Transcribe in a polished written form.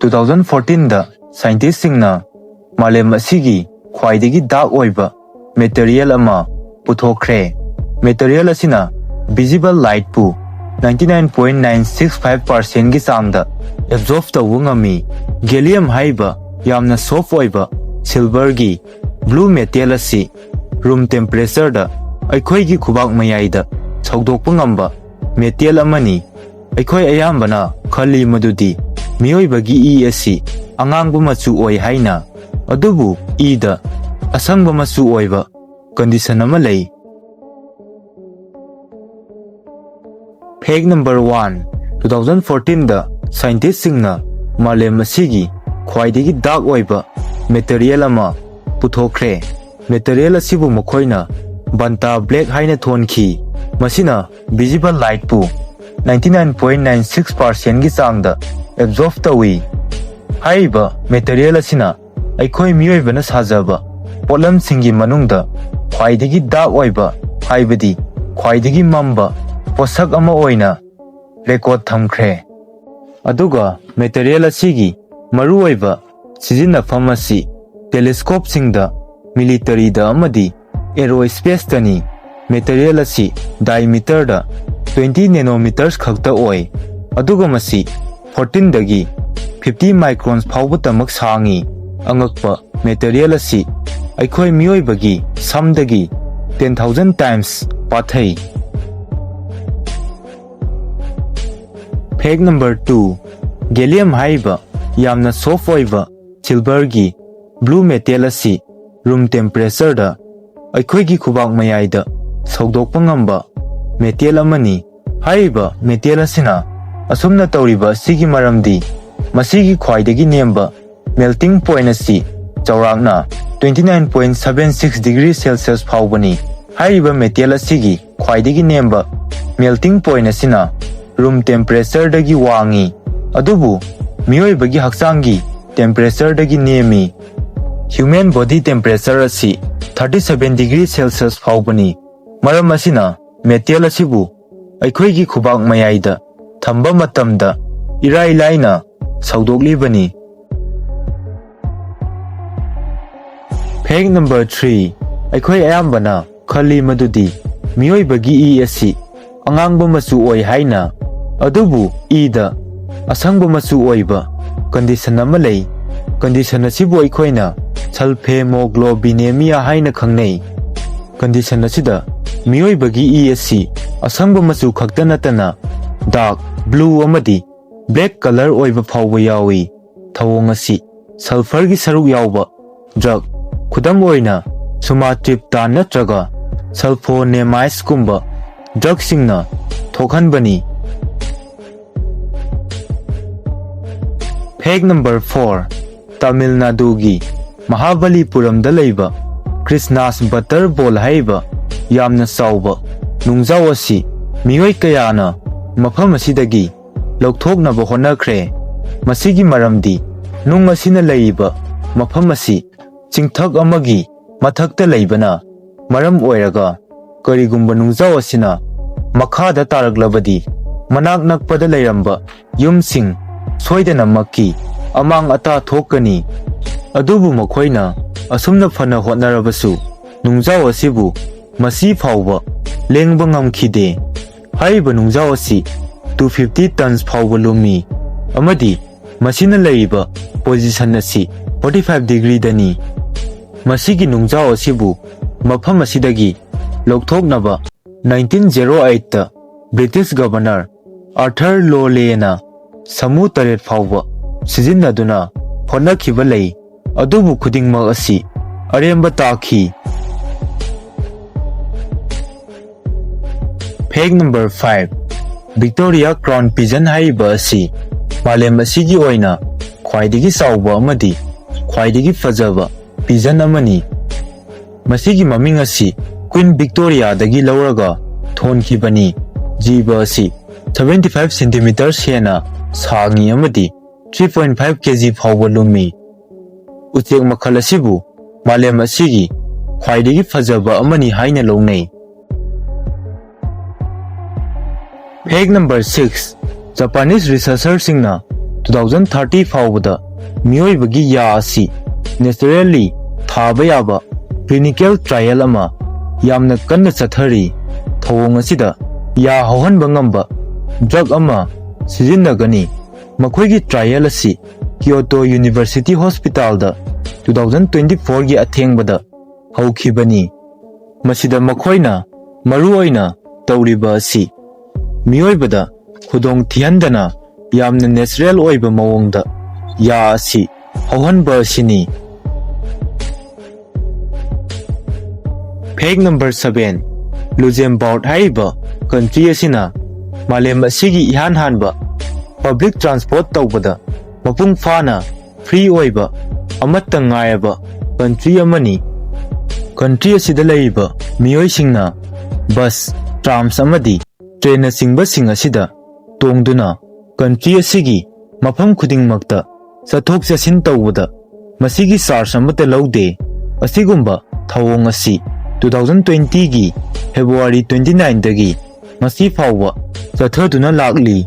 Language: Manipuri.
2014ꯗ ꯁꯥꯏꯟꯇꯤꯁꯁꯤꯡꯅ ꯃꯥꯂꯦꯝ ꯑꯁꯤꯒꯤ ꯈ꯭ꯋꯥꯏꯗꯒꯤ ꯗꯥꯔꯛ ꯑꯣꯏꯕ ꯃꯦꯇꯔꯤꯌꯦꯜ ꯑꯃ ꯄꯨꯊꯣꯛꯈ꯭ꯔꯦ꯫ ꯃꯦꯇꯔꯤꯌꯦꯜ ꯑꯁꯤꯅ ꯚꯤꯖꯤꯕꯜ ꯂꯥꯏꯠꯄꯨ 99.965%ꯒꯤ ꯆꯥꯡꯗ ꯑꯦꯕꯖꯣꯔꯕ ꯇꯧꯕ ꯉꯝꯃꯤ꯫ ꯒꯦꯂꯤꯌꯝ ꯍꯥꯏꯔꯤꯕ ꯌꯥꯝꯅ ꯁꯣꯐ്ट ꯑꯣꯏꯕ ꯁꯤꯜꯚꯔꯒꯤ ꯕ꯭ꯂꯨ ꯃꯦꯇꯦꯜ ꯑꯁꯤ ꯔꯨꯝ ꯇꯦꯝꯄꯔꯦꯆꯔꯗ ꯑꯩꯈꯣꯏꯒꯤ ꯈꯨꯕꯥꯛ ꯃꯌꯥꯏꯗ ꯁꯧꯗꯣꯛꯄ ꯉꯝꯕ ꯃꯦꯇꯦꯜ ꯑꯃꯅꯤ꯫ ꯑꯩꯈꯣꯏ ꯑꯌꯥꯝꯕꯅ ꯈꯜꯂꯤ ꯃꯗꯨꯗꯤ ꯃꯤꯑꯣꯏꯕꯒꯤ ꯏ ꯑꯁꯤ ꯑꯉꯥꯡꯕ ꯃꯆꯨ ꯑꯣꯏ ꯍꯥꯏꯅ, ꯑꯗꯨꯕꯨ ꯏꯗ ꯑꯁꯪꯕ ꯃꯆꯨ ꯑꯣꯏꯕ ꯀꯟꯗꯤꯁꯟ ꯑꯃ ꯂꯩ꯫ ꯐꯦꯛ ꯅꯝꯕꯔ 1, 2014ꯗ ꯁꯥꯏꯟꯇꯤꯁꯁꯤꯡꯅ ꯃꯥꯂꯦꯝ ꯑꯁꯤꯒꯤ ꯈ꯭ꯋꯥꯏꯗꯒꯤ ꯗꯥꯔꯛ ꯑꯣꯏꯕ ꯃꯦꯇꯔꯤꯌꯦꯜ ꯑꯃ ꯄꯨꯊꯣꯛꯈ꯭ꯔꯦ꯫ ꯃꯦꯇꯔꯤꯌꯦꯜ ꯑꯁꯤꯕꯨ ꯃꯈꯣꯏꯅ ꯕꯟꯇꯥ ꯕ꯭ꯂꯦꯛ ꯍꯥꯏꯅ ꯊꯣꯟꯈꯤ꯫ ꯃꯁꯤꯅ ꯚꯤꯖꯤꯕꯜ ꯂꯥꯏꯠꯄꯨ 99.96%ꯒꯤ ꯆꯥꯡꯗ ꯑꯦꯕꯖꯣꯔꯕ ꯇꯧꯏ꯫ ꯍꯥꯏꯔꯤꯕ ꯃꯦꯇꯔꯤꯌꯦꯜ ꯑꯁꯤꯅ ꯑꯩꯈꯣꯏ ꯃꯤꯑꯣꯏꯕꯅ ꯁꯥꯖꯕ ꯄꯣꯠꯂꯝꯁꯤꯡꯒꯤ ꯃꯅꯨꯡꯗ ꯈ꯭ꯋꯥꯏꯗꯒꯤ ꯗꯥꯔꯛ ꯑꯣꯏꯕ, ꯍꯥꯏꯕꯗꯤ ꯈ꯭ꯋꯥꯏꯗꯒꯤ ꯃꯝꯕ ꯄꯣꯠꯁꯛ ꯑꯃ ꯑꯣꯏꯅ ꯔꯦꯀꯣꯔꯗ ꯊꯝꯈ꯭ꯔꯦ꯫ ꯑꯗꯨꯒ ꯃꯦꯇꯔꯤꯌꯦꯜ ꯑꯁꯤꯒꯤ ꯃꯔꯨꯑꯣꯏꯕ ꯁꯤꯖꯤꯟꯅꯐꯝ ꯑꯁꯤ ꯇꯦꯂꯦꯁꯀꯣꯞꯁꯤꯡꯗ, ꯃꯤꯂꯤꯇꯔꯤꯗ ꯑꯃꯗꯤ ꯑꯦꯔꯣꯁ꯭ꯄꯦꯁꯇꯅꯤ꯫ ꯃꯦꯇꯔꯤꯌꯦꯜ ꯑꯁꯤ ꯗꯥꯏꯃꯤꯇꯔꯗ 20 ꯅꯦꯅꯣꯃꯤꯇꯔꯁ ꯈꯛꯇ ꯑꯣꯏ, ꯑꯗꯨꯒ ꯃꯁꯤ 14ꯗꯒꯤ 50 ꯃꯥꯏꯀ꯭ꯔꯣꯟꯁ ꯐꯥꯎꯕꯇꯃꯛ ꯁꯥꯡꯏ꯫ ꯑꯉꯛꯄ ꯃꯦꯇꯔꯤꯌꯦꯜ ꯑꯁꯤ ꯑꯩꯈꯣꯏ ꯃꯤꯑꯣꯏꯕꯒꯤ ꯁꯝꯗꯒꯤ 10,000 ꯇꯥꯏꯝꯁ ꯄꯥꯊꯩ꯫ ꯐꯦꯛ ꯅꯝꯕꯔ 2, ꯒꯦꯂꯤꯌꯝ ꯍꯥꯏꯔꯤꯕ ꯌꯥꯝꯅ ꯁꯣꯐ്ट ꯑꯣꯏꯕ ꯁꯤꯜꯚꯔꯒꯤ ꯕ꯭ꯂꯨ ꯃꯦꯇꯦꯜ ꯑꯁꯤ ꯔꯨꯝ ꯇꯦꯝꯄꯔꯦꯆꯔꯗ ꯑꯩꯈꯣꯏꯒꯤ ꯈꯨꯕꯥꯛ ꯃꯌꯥꯏꯗ ꯁꯧꯗꯣꯛꯄ ꯉꯝꯕ ꯃꯦꯇꯦꯜ ꯑꯃꯅꯤ꯫ ꯍꯥꯏꯔꯤꯕ ꯃꯦꯇꯦꯜ ꯑꯁꯤꯅ ꯑꯁꯨꯝꯅ ꯇꯧꯔꯤꯕ ꯑꯁꯤꯒꯤ ꯃꯔꯝꯗꯤ ꯃꯁꯤꯒꯤ ꯈ꯭ꯋꯥꯏꯗꯒꯤ ꯅꯦꯝꯕ ꯃꯦꯜꯇꯤꯡ ꯄꯣꯏꯟꯠ ꯑꯁꯤ ꯆꯥꯎꯔꯥꯛꯅ 29.76 ꯗꯤꯒ꯭ꯔꯤ ꯁꯦꯜꯁꯤꯌꯁ ꯐꯥꯎꯕꯅꯤ꯫ ꯍꯥꯏꯔꯤꯕ ꯃꯦꯇꯦꯜ ꯑꯁꯤꯒꯤ ꯈ꯭ꯋꯥꯏꯗꯒꯤ ꯅꯦꯝꯕ ꯃꯦꯜꯇꯤꯡ ꯄꯣꯏꯟꯠ ꯑꯁꯤꯅ ꯔꯨꯝ ꯇꯦꯝꯄꯔꯦꯆꯔꯗꯒꯤ ꯋꯥꯡꯏ, ꯑꯗꯨꯕꯨ ꯃꯤꯑꯣꯏꯕꯒꯤ ꯍꯛꯆꯥꯡꯒꯤ ꯇꯦꯝꯄꯔꯦꯆꯔꯗꯒꯤ ꯅꯦꯝꯃꯤ꯫ ꯍ꯭ꯌꯨꯃꯦꯟ ꯕꯣꯗꯤ ꯇꯦꯝꯄꯔꯦꯆꯔ ꯑꯁꯤ 37 ꯗꯤꯒ꯭ꯔꯤ ꯁꯦꯜꯁꯤꯌꯁ ꯐꯥꯎꯕꯅꯤ꯫ ꯃꯔꯝ ꯑꯁꯤꯅ ꯃꯦꯇꯦꯜ ꯑꯁꯤꯕꯨ ꯑꯩꯈꯣꯏꯒꯤ ꯈꯨꯕꯥꯛ ꯃꯌꯥꯏꯗ ꯊꯝꯕ ꯃꯇꯝꯗ ꯏꯔꯥꯏ ꯂꯥꯏꯅ ꯁꯧꯗꯣꯛꯂꯤꯕꯅꯤ꯫ ꯐꯦꯛ ꯅꯝꯕꯔ 3, ꯑꯩꯈꯣꯏ ꯑꯌꯥꯝꯕꯅ ꯈꯜꯂꯤ ꯃꯗꯨꯗꯤ ꯃꯤꯑꯣꯏꯕꯒꯤ ꯏ ꯑꯁꯤ ꯑꯉꯥꯡꯕ ꯃꯆꯨ ꯑꯣꯏ ꯍꯥꯏꯅ, ꯑꯗꯨꯕꯨ ꯏꯗ ꯑꯁꯪꯕ ꯃꯆꯨ ꯑꯣꯏꯕ ꯀꯟꯗꯤꯁꯟ ꯑꯃ ꯂꯩ꯫ ꯀꯟꯗꯤꯁꯟ ꯑꯁꯤꯕꯨ ꯑꯩꯈꯣꯏꯅ ꯁꯜꯐꯦꯃꯣꯒ꯭ꯂꯣꯕꯤꯅꯦꯃꯤꯌꯥ ꯍꯥꯏꯅ ꯈꯪꯅꯩ꯫ ꯀꯟꯗꯤꯁꯟ ꯑꯁꯤꯗ ꯃꯤꯑꯣꯏꯕꯒꯤ ꯏ ꯑꯁꯤ ꯑꯁꯪꯕ ꯃꯆꯨ ꯈꯛꯇ ꯅꯠꯇꯅ ꯗꯥꯔꯛ ꯕ꯭ꯂꯨ ꯑꯃꯗꯤ ꯕ꯭ꯂꯦꯛ ꯀꯂꯔ ꯑꯣꯏꯕ ꯐꯥꯎꯕ ꯌꯥꯎꯏ꯫ ꯊꯧꯑꯣꯡ ꯑꯁꯤ ꯁꯜꯐꯔꯒꯤ ꯁꯔꯨꯛ ꯌꯥꯎꯕ ꯗ꯭ꯔꯒ, ꯈꯨꯗꯝ ꯑꯣꯏꯅ ꯁꯨꯃꯥꯇ꯭ꯔꯤꯞꯇꯥꯟ ꯅꯠꯇ꯭ꯔꯒ ꯁꯜꯐꯣꯅꯦꯃꯥꯏड्ꯁꯒꯨꯝꯕ ꯗ꯭ꯔꯒꯁꯤꯡꯅ ꯊꯣꯛꯍꯟꯕꯅꯤ꯫ ꯐꯦꯛ ꯅꯝꯕꯔ 4, ꯇꯥꯃꯤꯜ ꯅꯥꯗꯨꯒꯤ ꯃꯍꯥꯕꯂꯤꯄꯨꯔꯝꯗ ꯂꯩꯕ ꯀ꯭ꯔꯤꯁꯅꯥꯁ ꯕꯇꯔ ꯕꯣꯜ ꯍꯥꯏꯔꯤꯕ ꯌꯥꯝꯅ ꯆꯥꯎꯕ ꯅꯨꯡꯖꯥꯎ ꯑꯁꯤ ꯃꯤꯑꯣꯏ ꯀꯌꯥꯅ ꯃꯐꯝ ꯑꯁꯤꯗꯒꯤ ꯂꯧꯊꯣꯛꯅꯕ ꯍꯣꯠꯅꯈ꯭ꯔꯦ꯫ ꯃꯁꯤꯒꯤ ꯃꯔꯝꯗꯤ ꯅꯨꯡ ꯑꯁꯤꯅ ꯂꯩꯔꯤꯕ ꯃꯐꯝ ꯑꯁꯤ ꯆꯤꯡꯊꯛ ꯑꯃꯒꯤ ꯃꯊꯛꯇ ꯂꯩꯕꯅ ꯃꯔꯝ ꯑꯣꯏꯔꯒ ꯀꯔꯤꯒꯨꯝꯕ ꯅꯨꯡꯖꯥꯎ ꯑꯁꯤꯅ ꯃꯈꯥꯗ ꯇꯥꯔꯛꯂꯕꯗꯤ ꯃꯅꯥꯛ ꯅꯛꯄꯗ ꯂꯩꯔꯝꯕ ꯌꯨꯝꯁꯤꯡ ꯁꯣꯏꯗꯅꯃꯛꯀꯤ ꯑꯃꯥꯡ ꯑꯇꯥ ꯊꯣꯛꯀꯅꯤ꯫ ꯑꯗꯨꯕꯨ ꯃꯈꯣꯏꯅ ꯑꯁꯨꯝꯅ ꯐꯅ ꯍꯣꯠꯅꯔꯕꯁꯨ ꯅꯨꯡꯖꯥꯎ ꯑꯁꯤꯕꯨ ꯃꯁꯤ ꯐꯥꯎꯕ ꯂꯦꯡꯕ ꯉꯝꯈꯤꯗꯦ꯫ ꯍꯥꯏꯔꯤꯕ ꯅꯨꯡꯖꯥꯎ ꯑꯁꯤ 250 ꯇꯟꯁ ꯐꯥꯎꯕ ꯂꯨꯝꯃꯤ, ꯑꯃꯗꯤ ꯃꯁꯤꯅ ꯂꯩꯔꯤꯕ ꯄꯣꯖꯤꯁꯟ ꯑꯁꯤ 45 ꯗꯤꯒ꯭ꯔꯤꯗꯅꯤ꯫ ꯃꯁꯤꯒꯤ ꯅꯨꯡꯖꯥꯎ ꯑꯁꯤꯕꯨ ꯃꯐꯝ ꯑꯁꯤꯗꯒꯤ ꯂꯧꯊꯣꯛꯅꯕ 1908ꯇ ꯕ꯭ꯔꯤꯇꯤꯁ ꯒꯕꯔꯅꯔ ꯑꯥꯔꯊꯔ ꯂꯣꯂꯦꯅ ꯁꯃꯨ 8 ꯐꯥꯎꯕ ꯁꯤꯖꯤꯟꯅꯗꯨꯅ ꯍꯣꯠꯅꯈꯤꯕ ꯂꯩ, ꯑꯗꯨꯕꯨ ꯈꯨꯗꯤꯡꯃꯛ ꯑꯁꯤ ꯑꯔꯦꯝꯕ ꯇꯥꯈꯤ꯫ ꯐꯦꯛ ꯅꯝꯕꯔ 5, ꯚꯤꯛꯇꯣꯔꯤꯌꯥ ꯀ꯭ꯔꯥꯎꯟ ꯄꯤꯖꯟ ꯍꯥꯏꯔꯤꯕ ꯑꯁꯤ ꯃꯥꯂꯦꯝ ꯑꯁꯤꯒꯤ ꯑꯣꯏꯅ ꯈ꯭ꯋꯥꯏꯗꯒꯤ ꯆꯥꯎꯕ ꯑꯃꯗꯤ ꯈ꯭ꯋꯥꯏꯗꯒꯤ ꯐꯖꯕ ꯄꯤꯖꯟ ꯑꯃꯅꯤ꯫ ꯃꯁꯤꯒꯤ ꯃꯃꯤꯡ ꯑꯁꯤ ꯀ꯭ꯋꯤꯟ ꯚꯤꯛꯇꯣꯔꯤꯌꯥꯗꯒꯤ ꯂꯧꯔꯒ ꯊꯣꯟꯈꯤꯕꯅꯤ꯫ ꯖꯤꯕ ꯑꯁꯤ 75 ꯁꯦꯟꯇꯤꯃꯤꯇꯔꯁ ꯍꯦꯟꯅ ꯁꯥꯡꯏ ꯑꯃꯗꯤ 3.5 ꯀꯦꯖꯤ ꯐꯥꯎꯕ ꯂꯨꯝꯃꯤ꯫ ꯎꯆꯦꯛ ꯃꯈꯜ ꯑꯁꯤꯕꯨ ꯃꯥꯂꯦꯝ ꯑꯁꯤꯒꯤ ꯈ꯭ꯋꯥꯏꯗꯒꯤ ꯐꯖꯕ ꯑꯃꯅꯤ ꯍꯥꯏꯅ ꯂꯧꯅꯩ꯫ ꯐꯦꯛ ꯅꯝꯕꯔ 6, ꯖꯄꯥꯅꯤꯁ ꯔꯤꯁꯔꯆꯔꯁꯤꯡꯅ 2030 फाउबदा मियोइबगी या असि नेचुरली थाबा याबा क्लिनिकल ट्रायल अमा यामना कन्ना चथरी थौंग असिदा या हौहनबा ngamba ड्रग अमा सिजिन्नगनी मखोइगी ट्रायल असि क्योटो यूनिवर्सिटी हॉस्पिटल दा 2024 गी अथेंगबदा हौखिबनी मसिदा मखोइना मरुओइना तौरिबा असि मियोइबदा खुदोंग थिहनदना यामना नेचुरल ओइबा मवोंगदा या असि हौहनबा असिनी फैक्ट नंबर 7 लुजेमबार्ड हाइबा कंट्री असिना मालेम असिगी इहान हानबा पब्लिक ट्रांसपोर्ट तौबदा मपुंग फाना फ्री ओइबा अमत्ता ngaयबा कंट्री अमनी कंट्री असिदा लैबा मियोइसिंगना बस ट्राम्स अमदी ट्रेन सिंगबा सिंग असिदा तोंगदुना कंट्री असिगी मफम खुदिंगमक्ता चथोक चसिन तौबदा मसिगी चार्ज अमता लौदे असिगुंबा थौंग असि 2020 गी फेब्रुआरी 29 दगी मसी फाउबा चथदुना लागली